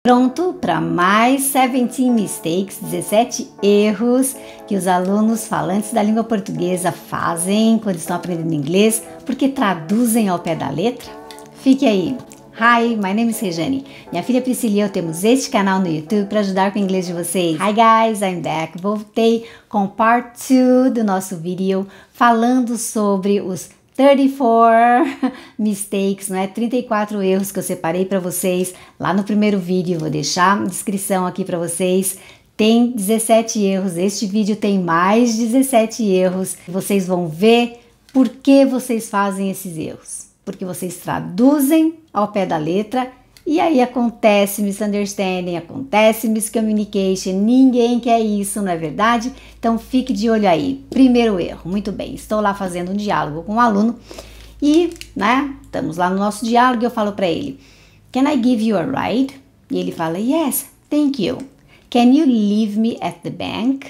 Pronto para mais 17 mistakes, 17 erros que os alunos falantes da língua portuguesa fazem quando estão aprendendo inglês, porque traduzem ao pé da letra? Fique aí! Hi, my name is Rejane. Minha filha Priscila e eu temos este canal no YouTube para ajudar com o inglês de vocês. Hi guys, I'm back. Voltei com part 2 do nosso vídeo falando sobre os 34 mistakes, não é? 34 erros que eu separei para vocês lá no primeiro vídeo. Vou deixar a descrição aqui para vocês. Tem 17 erros. Este vídeo tem mais 17 erros. Vocês vão ver por que vocês fazem esses erros. Porque vocês traduzem ao pé da letra e aí acontece misunderstanding, acontece miscommunication, ninguém quer isso, não é verdade? Então fique de olho aí. Primeiro erro, muito bem, estou lá fazendo um diálogo com um aluno e, né, estamos lá no nosso diálogo e eu falo para ele, can I give you a ride? E ele fala, yes, thank you. Can you leave me at the bank?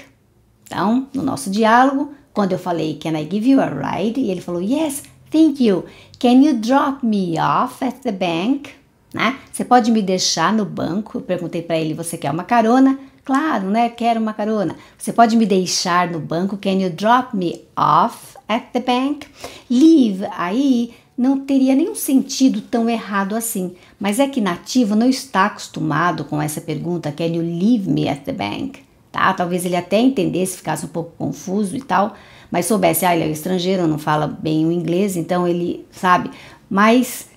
Então, no nosso diálogo, quando eu falei, can I give you a ride? E ele falou, yes, thank you. Can you drop me off at the bank? Né? Você pode me deixar no banco? Eu perguntei para ele, você quer uma carona? Claro, né? Quero uma carona. Você pode me deixar no banco? Can you drop me off at the bank? Leave, aí não teria nenhum sentido tão errado assim. Mas é que nativo não está acostumado com essa pergunta, can you leave me at the bank? Tá? Talvez ele até entendesse, ficasse um pouco confuso e tal, mas soubesse, ele é estrangeiro, não fala bem o inglês, então ele sabe. Mas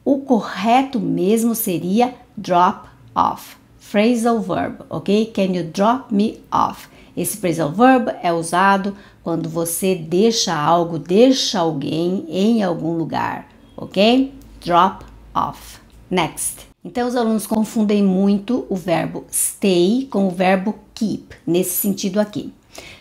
o correto mesmo seria drop off, phrasal verb, ok? Can you drop me off? Esse phrasal verb é usado quando você deixa algo, deixa alguém em algum lugar, ok? Drop off. Next. Então os alunos confundem muito o verbo stay com o verbo keep, nesse sentido aqui.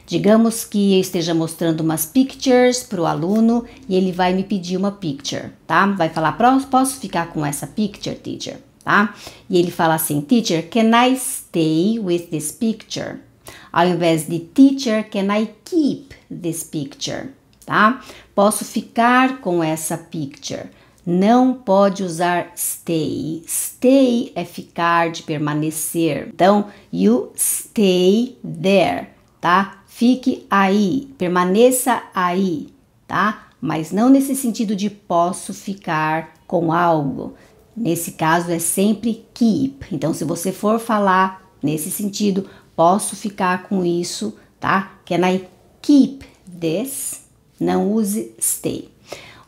Digamos que eu esteja mostrando umas pictures para o aluno e ele vai me pedir uma picture, tá? Vai falar, posso ficar com essa picture, teacher? Tá? E ele fala assim, teacher, can I stay with this picture? Ao invés de teacher, can I keep this picture? Tá? Posso ficar com essa picture. Não pode usar stay. Stay é ficar, de permanecer. Então, you stay there, tá? Fique aí, permaneça aí, tá? Mas não nesse sentido de posso ficar com algo. Nesse caso é sempre keep. Então, se você for falar nesse sentido, posso ficar com isso, tá? Can I keep this? Não use stay.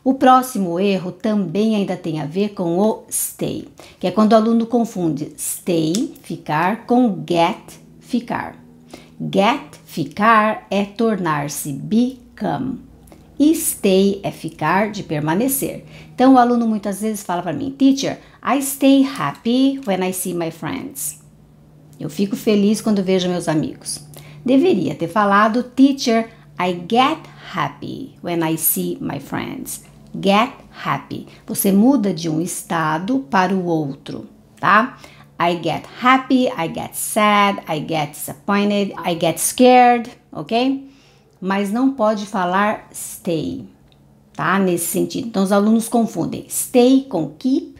O próximo erro também ainda tem a ver com o stay, que é quando o aluno confunde stay, ficar, com get, ficar. Get, ficar, é tornar-se, become. E stay é ficar, de permanecer. Então o aluno muitas vezes fala para mim, teacher, I stay happy when I see my friends. Eu fico feliz quando vejo meus amigos. Deveria ter falado, teacher, I get happy when I see my friends. Get happy. Você muda de um estado para o outro, tá? I get happy, I get sad, I get disappointed, I get scared, ok? Mas não pode falar stay, tá? Nesse sentido. Então, os alunos confundem stay com keep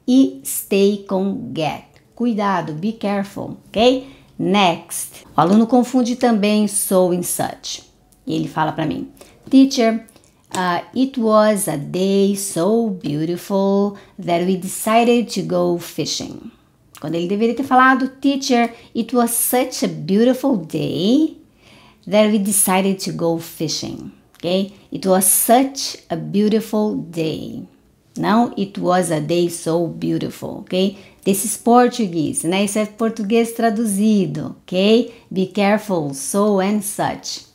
e stay com get. Cuidado, be careful, ok? Next. O aluno confunde também so and such. E ele fala para mim, teacher, it was a day so beautiful that we decided to go fishing. Quando ele deveria ter falado, teacher, it was such a beautiful day that we decided to go fishing. Ok? It was such a beautiful day. Não, it was a day so beautiful. Ok? Desses português, né? Isso é português traduzido. Ok? Be careful, so and such.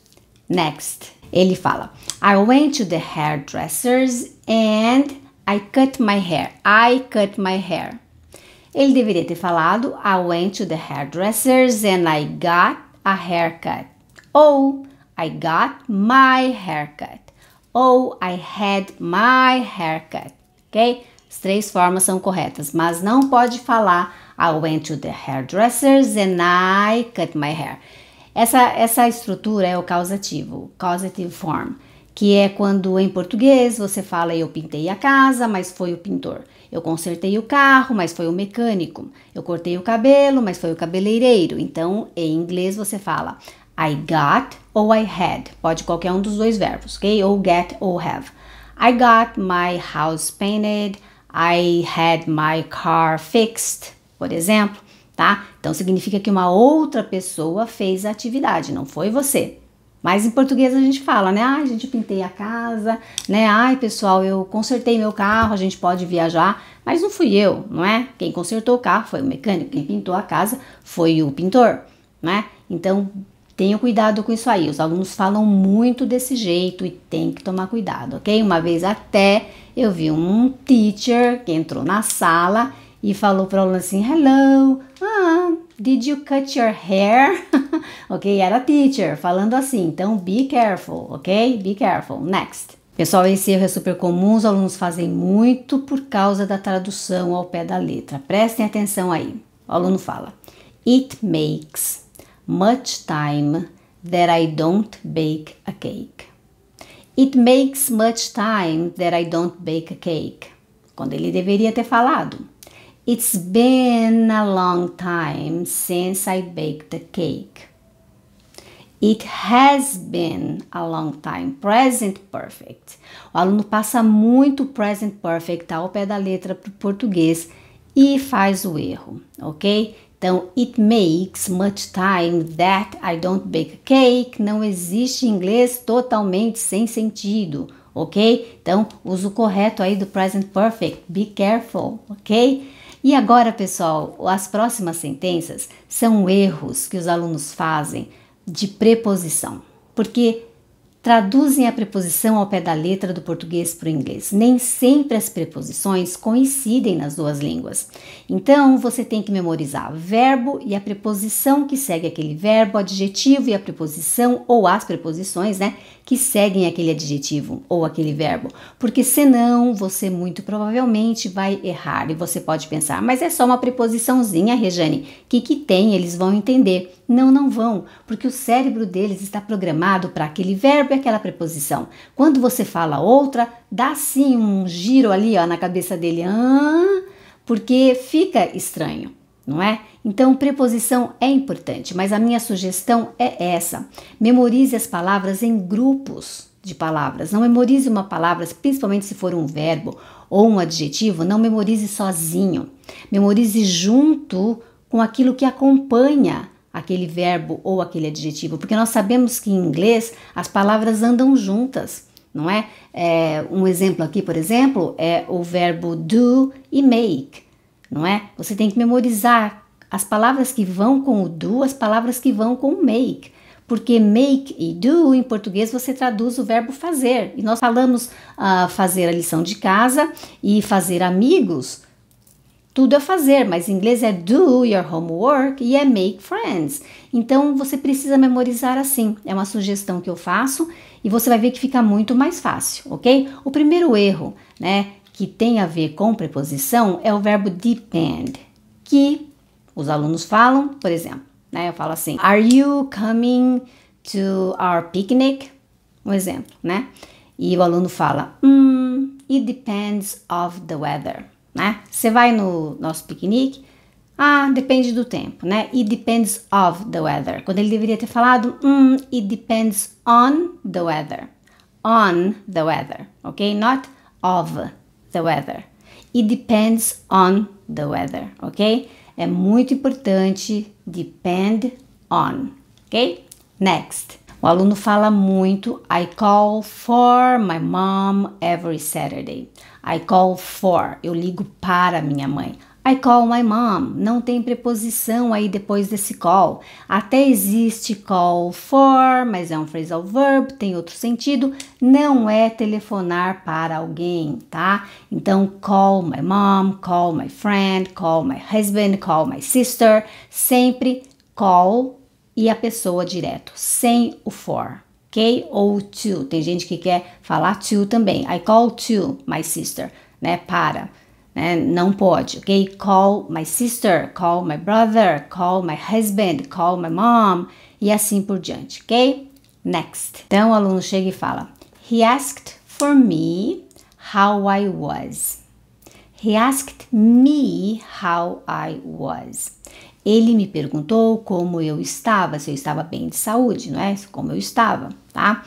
Next. Ele fala, I went to the hairdressers and I cut my hair. I cut my hair. Ele deveria ter falado, I went to the hairdressers and I got a haircut. Ou, I got my haircut. Ou, I had my haircut. Ok? As três formas são corretas, mas não pode falar, I went to the hairdressers and I cut my hair. Essa estrutura é o causativo, causative form, que é quando em português você fala eu pintei a casa, mas foi o pintor. Eu consertei o carro, mas foi o mecânico. Eu cortei o cabelo, mas foi o cabeleireiro. Então, em inglês você fala I got ou I had. Pode qualquer um dos dois verbos, ok? Ou get ou have. I got my house painted. I had my car fixed, por exemplo, tá? Então, significa que uma outra pessoa fez a atividade, não foi você. Mas em português a gente fala, né? Ai, gente, pintei a casa, né? Ai, pessoal, eu consertei meu carro, a gente pode viajar, mas não fui eu, não é? Quem consertou o carro foi o mecânico, quem pintou a casa foi o pintor, né? Então, tenha cuidado com isso aí. Os alunos falam muito desse jeito e tem que tomar cuidado, ok? Uma vez até eu vi um teacher que entrou na sala e falou para o aluno assim, hello, did you cut your hair? Ok, era teacher falando assim, então be careful, ok? Be careful. Next. Pessoal, esse erro é super comum, os alunos fazem muito por causa da tradução ao pé da letra. Prestem atenção aí. O aluno fala, it makes much time that I don't bake a cake. It makes much time that I don't bake a cake. Quando ele deveria ter falado, it's been a long time since I baked a cake. It has been a long time. Present perfect. O aluno passa muito present perfect ao pé da letra para o português e faz o erro, ok? Então, it makes much time that I don't bake a cake. Não existe em inglês totalmente sem sentido, ok? Então, uso correto aí do present perfect. Be careful, ok? E agora, pessoal, as próximas sentenças são erros que os alunos fazem de preposição, porque traduzem a preposição ao pé da letra do português para o inglês. Nem sempre as preposições coincidem nas duas línguas. Então, você tem que memorizar o verbo e a preposição que segue aquele verbo, o adjetivo e a preposição ou as preposições, né, que seguem aquele adjetivo ou aquele verbo. Porque senão você muito provavelmente vai errar e você pode pensar, mas é só uma preposiçãozinha, Rejane, que tem, eles vão entender. Não, não vão, porque o cérebro deles está programado para aquele verbo e aquela preposição. Quando você fala outra, dá sim um giro ali ó, na cabeça dele, porque fica estranho, não é? Então, preposição é importante, mas a minha sugestão é essa. Memorize as palavras em grupos de palavras. Não memorize uma palavra, principalmente se for um verbo ou um adjetivo, não memorize sozinho. Memorize junto com aquilo que acompanha aquele verbo ou aquele adjetivo, porque nós sabemos que em inglês as palavras andam juntas, não é? Um exemplo aqui, por exemplo, é o verbo do e make, não é? Você tem que memorizar as palavras que vão com o do, as palavras que vão com o make, porque make e do em português você traduz o verbo fazer, e nós falamos fazer a lição de casa e fazer amigos. Tudo é fazer, mas em inglês é do your homework e é make friends. Então, você precisa memorizar assim. É uma sugestão que eu faço e você vai ver que fica muito mais fácil, ok? O primeiro erro, né, que tem a ver com preposição é o verbo depend, que os alunos falam, por exemplo, né? Eu falo assim, are you coming to our picnic? Um exemplo, né? E o aluno fala, it depends of the weather. Né? Você vai no nosso piquenique? Depende do tempo, né? It depends of the weather. Quando ele deveria ter falado, it depends on the weather. On the weather, ok? Not of the weather. It depends on the weather, ok? É muito importante, depend on, ok? Next. O aluno fala muito, I call for my mom every Saturday. I call for, eu ligo para minha mãe. I call my mom, não tem preposição aí depois desse call. Até existe call for, mas é um phrasal verb, tem outro sentido, não é telefonar para alguém, tá? Então, call my mom, call my friend, call my husband, call my sister, sempre call e a pessoa direto, sem o for, ok? Ou to, tem gente que quer falar to também. I call to my sister, né? Para, né? Não pode, ok? Call my sister, call my brother, call my husband, call my mom e assim por diante, ok? Next. Então o aluno chega e fala, He asked for me how I was. He asked me how I was. Ele me perguntou como eu estava, se eu estava bem de saúde, não é? Como eu estava, tá?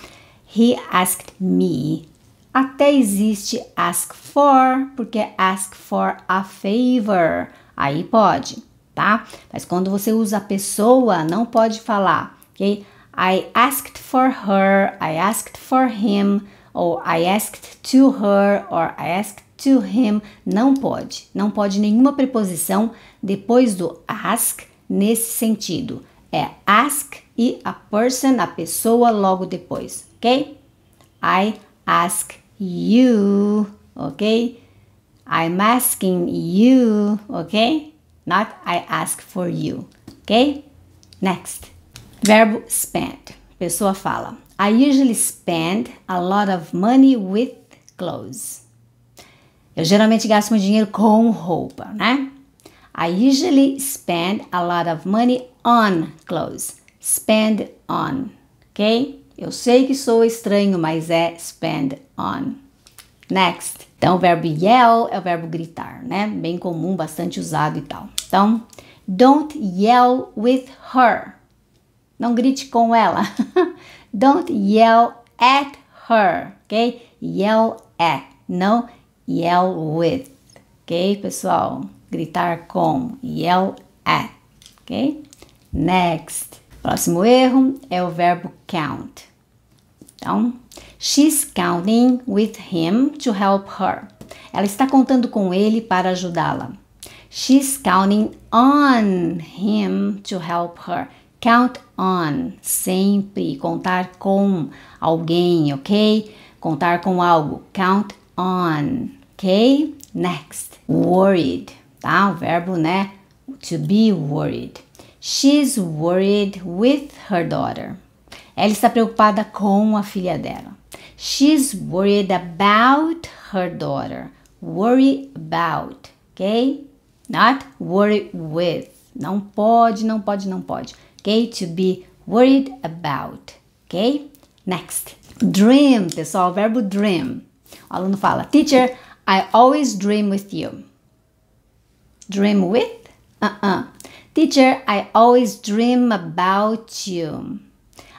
He asked me. Até existe ask for, porque é ask for a favor. Aí pode, tá? Mas quando você usa a pessoa, não pode falar, ok? I asked for her, I asked for him, ou I asked to her, or I asked to him. Não pode. Não pode nenhuma preposição depois do ask nesse sentido. É ask e a person, a pessoa, logo depois, ok? I ask you, ok? I'm asking you, ok? Not I ask for you, ok? Next. Verbo spend. Pessoa fala, I usually spend a lot of money with clothes. Eu geralmente gasto meu dinheiro com roupa, né? I usually spend a lot of money on clothes. Spend on, ok? Eu sei que sou estranho, mas é spend on. Next. Então, o verbo yell é o verbo gritar, né? Bem comum, bastante usado e tal. Então, don't yell with her. Não grite com ela. Don't yell at her, ok? Yell at, não yell with, ok, pessoal? Gritar com, yell at, ok? Next. Próximo erro é o verbo count. Então, she's counting with him to help her. Ela está contando com ele para ajudá-la. She's counting on him to help her. Count on, sempre, contar com alguém, ok? Contar com algo, count on, ok? Next, worried, tá? O verbo, né? To be worried. She's worried with her daughter. Ela está preocupada com a filha dela. She's worried about her daughter. Worry about, ok? Not worry with. Não pode, não pode, não pode. Ok? To be worried about. Ok? Next. Dream, pessoal, verbo dream. O aluno fala, teacher, I always dream with you. Dream with? Teacher, I always dream about you.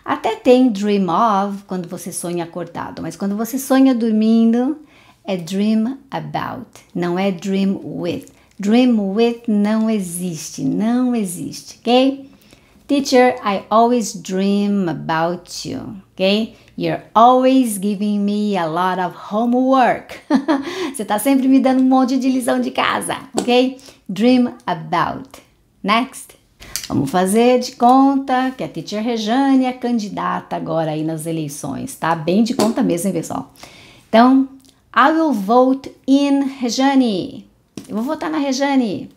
Até tem dream of quando você sonha acordado, mas quando você sonha dormindo, é dream about, não é dream with. Dream with não existe, não existe, ok? Teacher, I always dream about you, ok? You're always giving me a lot of homework. Você tá sempre me dando um monte de lição de casa, ok? Dream about. Next. Vamos fazer de conta que a Teacher Rejane é candidata agora aí nas eleições, tá? Bem de conta mesmo, hein, pessoal? Então, I will vote in Rejane. Eu vou votar na Rejane.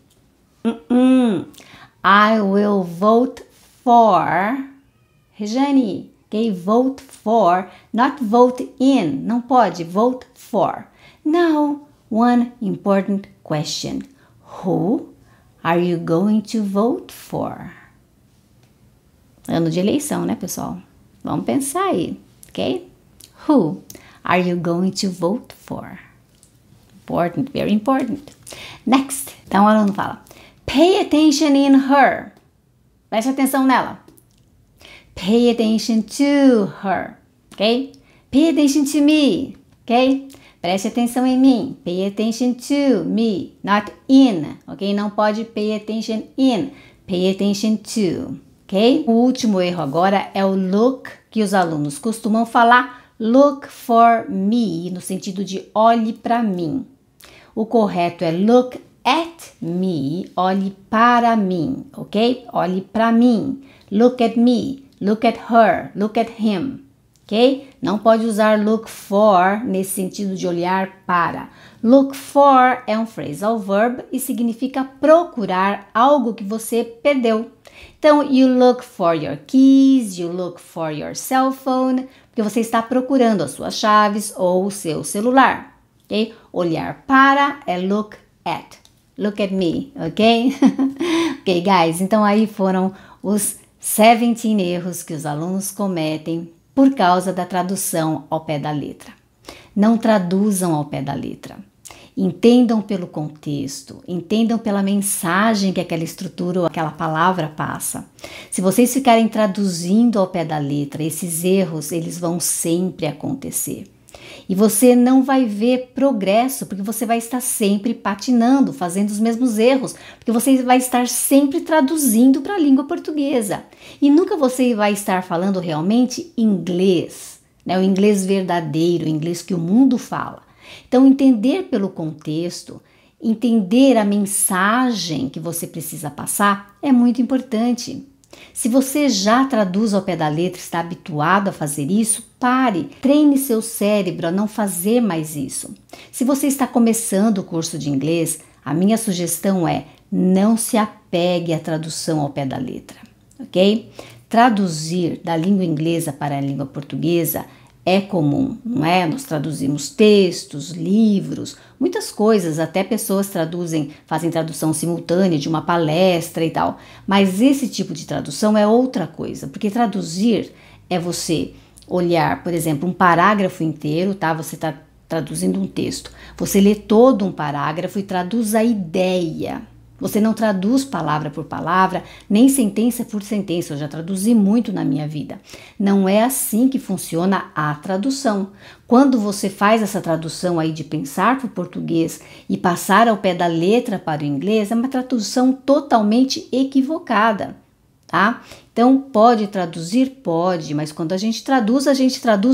I will vote for Rejane. Ok? Vote for, not vote in. Não pode, vote for. Now, one important question. Who are you going to vote for? Ano de eleição, né, pessoal? Vamos pensar aí, ok? Who are you going to vote for? Important, very important. Next. Então, o aluno fala, pay attention in her. Preste atenção nela. Pay attention to her, ok? Pay attention to me, ok? Preste atenção em mim. Pay attention to me, not in, ok? Não pode pay attention in. Pay attention to, ok? O último erro agora é o look, que os alunos costumam falar look for me, no sentido de olhe para mim. O correto é look at me, olhe para mim, ok? Olhe para mim. Look at me, look at her, look at him, ok? Não pode usar look for nesse sentido de olhar para. Look for é um phrasal verb e significa procurar algo que você perdeu. Então, you look for your keys, you look for your cell phone, porque você está procurando as suas chaves ou o seu celular, ok? Olhar para é look at. Look at me, ok? Ok, guys, então aí foram os 17 erros que os alunos cometem por causa da tradução ao pé da letra. Não traduzam ao pé da letra. Entendam pelo contexto, entendam pela mensagem que aquela estrutura ou aquela palavra passa. Se vocês ficarem traduzindo ao pé da letra, esses erros, eles vão sempre acontecer. E você não vai ver progresso, porque você vai estar sempre patinando, fazendo os mesmos erros, porque você vai estar sempre traduzindo para a língua portuguesa. E nunca você vai estar falando realmente inglês, né? O inglês verdadeiro, o inglês que o mundo fala. Então, entender pelo contexto, entender a mensagem que você precisa passar é muito importante. Se você já traduz ao pé da letra, está habituado a fazer isso, pare, treine seu cérebro a não fazer mais isso. Se você está começando o curso de inglês, a minha sugestão é não se apegue à tradução ao pé da letra, ok? Traduzir da língua inglesa para a língua portuguesa é comum, não é? Nós traduzimos textos, livros, muitas coisas, até pessoas fazem tradução simultânea de uma palestra e tal. Mas esse tipo de tradução é outra coisa, porque traduzir é você olhar, por exemplo, um parágrafo inteiro, tá? Você está traduzindo um texto. Você lê todo um parágrafo e traduz a ideia. Você não traduz palavra por palavra, nem sentença por sentença. Eu já traduzi muito na minha vida. Não é assim que funciona a tradução. Quando você faz essa tradução aí de pensar para o português e passar ao pé da letra para o inglês, é uma tradução totalmente equivocada, tá? Então, pode traduzir? Pode, mas quando a gente traduz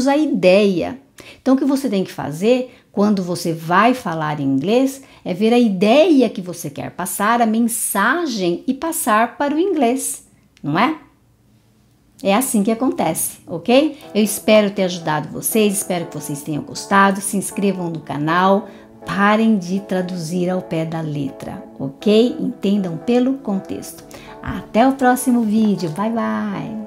a ideia. Então, o que você tem que fazer quando você vai falar em inglês é ver a ideia que você quer passar, a mensagem e passar para o inglês, não é? É assim que acontece, ok? Eu espero ter ajudado vocês, espero que vocês tenham gostado. Se inscrevam no canal, parem de traduzir ao pé da letra, ok? Entendam pelo contexto. Até o próximo vídeo, bye bye!